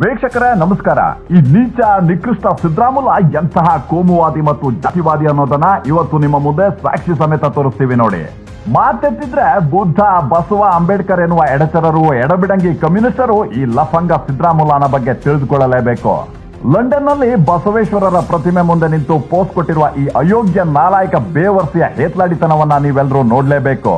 ವೀಕ್ಷಕರೇ ನಮಸ್ಕಾರ. ಈ ನೀಚ ನಿಕೃಷ್ಟ ಸಿದ್ದರಾಮುಲ್ಲ ಎಂತಹ ಕೋಮುವಾದಿ ಮತ್ತು ಜಾತಿವಾದಿ ಅನ್ನೋದನ್ನ ಇವತ್ತು ನಿಮ್ಮ ಮುಂದೆ ಸಾಕ್ಷಿ ಸಮೇತ ತೋರಿಸ್ತೀವಿ ನೋಡಿ. ಮಾತೆತ್ತಿದ್ರೆ ಬುದ್ಧ, ಬಸವ, ಅಂಬೇಡ್ಕರ್ ಎನ್ನುವ ಎಡಚರರು, ಎಡಬಿಡಂಗಿ ಕಮ್ಯುನಿಸ್ಟರು ಈ ಲಫಂಗ ಸಿದ್ದರಾಮುಲ್ಲನ ಬಗ್ಗೆ ತಿಳಿದುಕೊಳ್ಳಲೇಬೇಕು. ಲಂಡನ್ ನಲ್ಲಿ ಬಸವೇಶ್ವರರ ಪ್ರತಿಮೆ ಮುಂದೆ ನಿಂತು ಪೋಸ್ಟ್ ಕೊಟ್ಟಿರುವ ಈ ಅಯೋಗ್ಯ ನಾಲಾಯಕ ಬೇವರ್ಸಿಯ ಹೇತ್ಲಾಡಿತನವನ್ನ ನೀವೆಲ್ಲರೂ ನೋಡ್ಲೇಬೇಕು.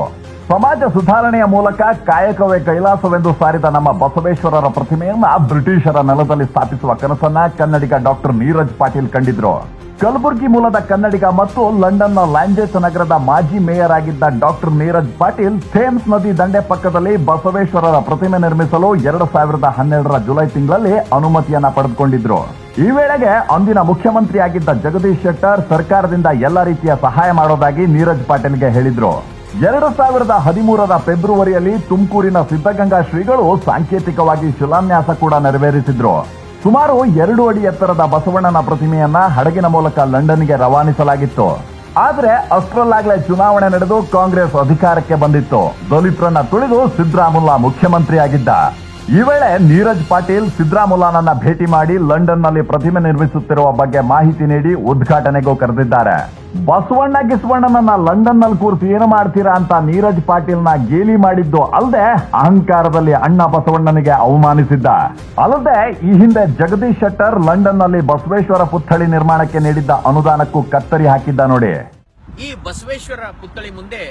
ಸಮಾಜ ಸುಧಾರಣೆಯ ಮೂಲಕ ಕಾಯಕವೇ ಕೈಲಾಸವೆಂದು ಸಾರಿದ ನಮ್ಮ ಬಸವೇಶ್ವರರ ಪ್ರತಿಮೆಯನ್ನ ಬ್ರಿಟಿಷರ ನೆಲದಲ್ಲಿ ಸ್ಥಾಪಿಸುವ ಕನಸನ್ನ ಕನ್ನಡಿಗ ಡಾಕ್ಟರ್ ನೀರಜ್ ಪಾಟೀಲ್ ಕಂಡಿದ್ರು. ಕಲಬುರಗಿ ಮೂಲದ ಕನ್ನಡಿಗ ಮತ್ತು ಲಂಡನ್ನ ಲ್ಯಾಂಜೆಸ್ ನಗರದ ಮಾಜಿ ಮೇಯರ್ ಆಗಿದ್ದ ಡಾಕ್ಟರ್ ನೀರಜ್ ಪಾಟೀಲ್ ಥೇಮ್ಸ್ ನದಿ ದಂಡೆ ಪಕ್ಕದಲ್ಲಿ ಬಸವೇಶ್ವರರ ಪ್ರತಿಮೆ ನಿರ್ಮಿಸಲು 2012ರ ಜುಲೈ ತಿಂಗಳಲ್ಲಿ ಅನುಮತಿಯನ್ನ ಪಡೆದುಕೊಂಡಿದ್ರು. ಈ ವೇಳೆಗೆ ಅಂದಿನ ಮುಖ್ಯಮಂತ್ರಿಯಾಗಿದ್ದ ಜಗದೀಶ್ ಶೆಟ್ಟರ್ ಸರ್ಕಾರದಿಂದ ಎಲ್ಲ ರೀತಿಯ ಸಹಾಯ ಮಾಡೋದಾಗಿ ನೀರಜ್ ಪಾಟೀಲ್ಗೆ ಹೇಳಿದ್ರು. 2013ರ ಫೆಬ್ರವರಿಯಲ್ಲಿ ತುಮಕೂರಿನ ಸಿದ್ಧಗಂಗಾ ಶ್ರೀಗಳು ಸಾಂಕೇತಿಕವಾಗಿ ಶಿಲಾನ್ಯಾಸ ಕೂಡ ನೆರವೇರಿಸಿದ್ರು. ಸುಮಾರು 2 ಅಡಿ ಎತ್ತರದ ಬಸವಣ್ಣನ ಪ್ರತಿಮೆಯನ್ನ ಹಡಗಿನ ಮೂಲಕ ಲಂಡನ್ಗೆ ರವಾನಿಸಲಾಗಿತ್ತು. ಆದ್ರೆ ಅಷ್ಟರಲ್ಲಾಗಲೇ ಚುನಾವಣೆ ನಡೆದು ಕಾಂಗ್ರೆಸ್ ಅಧಿಕಾರಕ್ಕೆ ಬಂದಿತ್ತು. ದಲಿತರನ್ನ ತುಳಿದು ಸಿದ್ದರಾಮುಲ್ಲ ಮುಖ್ಯಮಂತ್ರಿಯಾಗಿದ್ದ. ಈ ವೇಳೆ ನೀರಜ್ ಪಾಟೀಲ್ ಸಿದ್ದರಾಮುಲ್ಲನನ್ನ ಭೇಟಿ ಮಾಡಿ ಲಂಡನ್ ನಲ್ಲಿ ಪ್ರತಿಮೆ ನಿರ್ಮಿಸುತ್ತಿರುವ ಬಗ್ಗೆ ಮಾಹಿತಿ ನೀಡಿ ಉದ್ಘಾಟನೆಗೂ ಕರೆದಿದ್ದಾರೆ. ಬಸವಣ್ಣ ಗಿಸವಣ್ಣನನ್ನ ಲಂಡನ್ ನಲ್ಲಿ ಕೂರಿಸಿ ಏನು ಮಾಡ್ತೀರಾ ಅಂತ ನೀರಜ್ ಪಾಟೀಲ್ನ ಗೇಲಿ ಮಾಡಿದ್ದು ಅಲ್ಲದೆ ಅಹಂಕಾರದಲ್ಲಿ ಅಣ್ಣ ಬಸವಣ್ಣನಿಗೆ ಅವಮಾನಿಸಿದ್ದ. ಅಲ್ಲದೆ ಈ ಹಿಂದೆ ಜಗದೀಶ್ ಶೆಟ್ಟರ್ ಲಂಡನ್ ನಲ್ಲಿ ಬಸವೇಶ್ವರ ಪುತ್ಥಳಿ ನಿರ್ಮಾಣಕ್ಕೆ ನೀಡಿದ್ದ ಅನುದಾನಕ್ಕೂ ಕತ್ತರಿ ಹಾಕಿದ್ದ ನೋಡಿ. ಈ ಬಸವೇಶ್ವರ ಪುತ್ಥಳಿ ಮುಂದೆ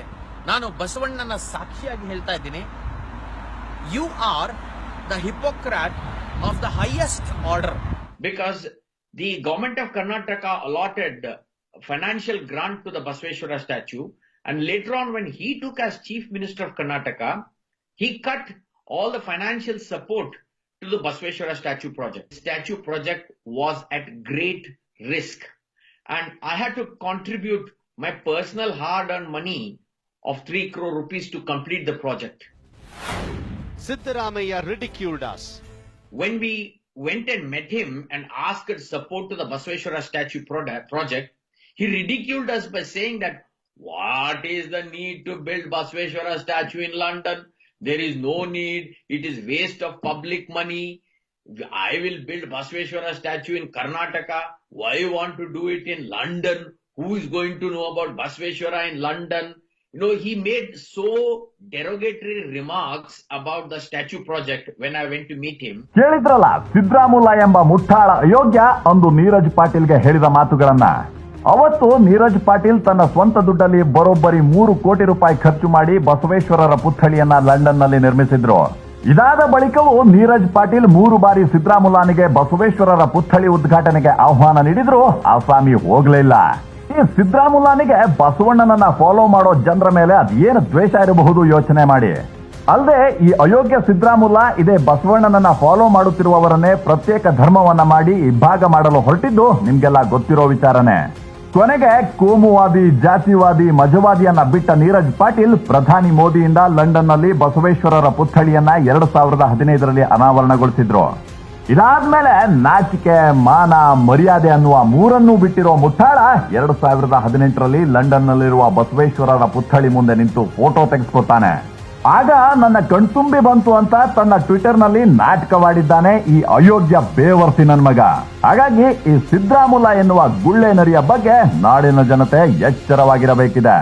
ನಾನು ಬಸವಣ್ಣನ ಸಾಕ್ಷಿಯಾಗಿ ಹೇಳ್ತಾ ಇದ್ದೀನಿ. You are the hypocrite of the highest order, because the government of Karnataka allotted financial grant to the Basaveshwara statue, and later on when he took as chief minister of Karnataka, he cut all the financial support to the Basaveshwara statue project. The statue project was at great risk, and I had to contribute my personal hard-earned money of 3 crore rupees to complete the project. Siddaramaiah ridiculed us. When we went and met him and asked support to the Basaveshwara statue project, he ridiculed us by saying that what is the need to build Basaveshwara statue in London? There is no need. It is waste of public money. I will build Basaveshwara statue in Karnataka. Why you want to do it in London? Who is going to know about Basaveshwara in London? You know, he made so derogatory remarks about the statue project when I went to meet him. ಕೇಳಿದ್ರಲ್ಲ, ಸಿದ್ದರಾಮುಲ್ಲ ಎಂಬ ಮುಟ್ಟಾಳ ಅಯೋಗ್ಯ ಅಂದು ನೀರಜ್ ಪಾಟೀಲ್ಗೆ ಹೇಳಿದ ಮಾತುಗಳನ್ನ. ಅವತ್ತು ನೀರಜ್ ಪಾಟೀಲ್ ತನ್ನ ಸ್ವಂತ ದುಡ್ಡಲ್ಲಿ ಬರೋಬ್ಬರಿ 3 ಕೋಟಿ ರೂಪಾಯಿ ಖರ್ಚು ಮಾಡಿ ಬಸವೇಶ್ವರರ ಪುತ್ಥಳಿಯನ್ನ ಲಂಡನ್ ನಲ್ಲಿ ನಿರ್ಮಿಸಿದ್ರು. ಇದಾದ ಬಳಿಕವೂ ನೀರಜ್ ಪಾಟೀಲ್ 3 ಬಾರಿ ಸಿದ್ದರಾಮುಲ್ಲನಿಗೆ ಬಸವೇಶ್ವರರ ಪುತ್ಥಳಿ ಉದ್ಘಾಟನೆಗೆ ಆಹ್ವಾನ ನೀಡಿದ್ರು. ಆಸಾಮಿ ಹೋಗ್ಲಿಲ್ಲ. ಈ ಸಿದ್ದರಾಮುಲ್ಲನಿಗೆ ಬಸವಣ್ಣನನ್ನ ಫಾಲೋ ಮಾಡೋ ಜನರ ಮೇಲೆ ಅದೇನು ದ್ವೇಷ ಇರಬಹುದು ಯೋಚನೆ ಮಾಡಿ. ಅಲ್ಲದೆ ಈ ಅಯೋಗ್ಯ ಸಿದ್ದರಾಮುಲ್ಲ ಇದೇ ಬಸವಣ್ಣನನ್ನ ಫಾಲೋ ಮಾಡುತ್ತಿರುವವರನ್ನೇ ಪ್ರತ್ಯೇಕ ಧರ್ಮವನ್ನ ಮಾಡಿ ಇಬ್ಬಾಗ ಮಾಡಲು ಹೊರಟಿದ್ದು ನಿಮ್ಗೆಲ್ಲ ಗೊತ್ತಿರೋ ವಿಚಾರನೆ. ಕೊನೆಗೆ ಕೋಮುವಾದಿ, ಜಾತಿವಾದಿ, ಮಜವಾದಿಯನ್ನ ಬಿಟ್ಟ ನೀರಜ್ ಪಾಟೀಲ್ ಪ್ರಧಾನಿ ಮೋದಿಯಿಂದ ಲಂಡನ್ ನಲ್ಲಿ ಬಸವೇಶ್ವರರ ಪುತ್ಥಳಿಯನ್ನ 2015ರಲ್ಲಿ ಅನಾವರಣಗೊಳಿಸಿದ್ರು. ಇದಾದ್ಮೇಲೆ ನಾಚಿಕೆ, ಮಾನ, ಮರ್ಯಾದೆ ಅನ್ನುವ 3ನ್ನೂ ಬಿಟ್ಟಿರೋ ಮುಟ್ಟಾಳ 2018ರಲ್ಲಿ ಲಂಡನ್ ನಲ್ಲಿರುವ ಬಸವೇಶ್ವರರ ಪುತ್ಥಳಿ ಮುಂದೆ ನಿಂತು ಫೋಟೋ ತೆಗೆಸ್ಕೊತಾನೆ. ಆಗ ನನ್ನ ಕಣ್ತುಂಬಿ ಬಂತು ಅಂತ ತನ್ನ ಟ್ವಿಟರ್ ನಲ್ಲಿ ನಾಟಕವಾಡಿದ್ದಾನೆ ಈ ಅಯೋಗ್ಯ ಬೇವರ್ಸಿ ನನ್ ಮಗ. ಹಾಗಾಗಿ ಈ ಸಿದ್ದರಾಮುಲ್ಲ ಎನ್ನುವ ಗುಳ್ಳೆ ನರಿಯ ಬಗ್ಗೆ ನಾಡಿನ ಜನತೆ ಎಚ್ಚರವಾಗಿರಬೇಕಿದೆ.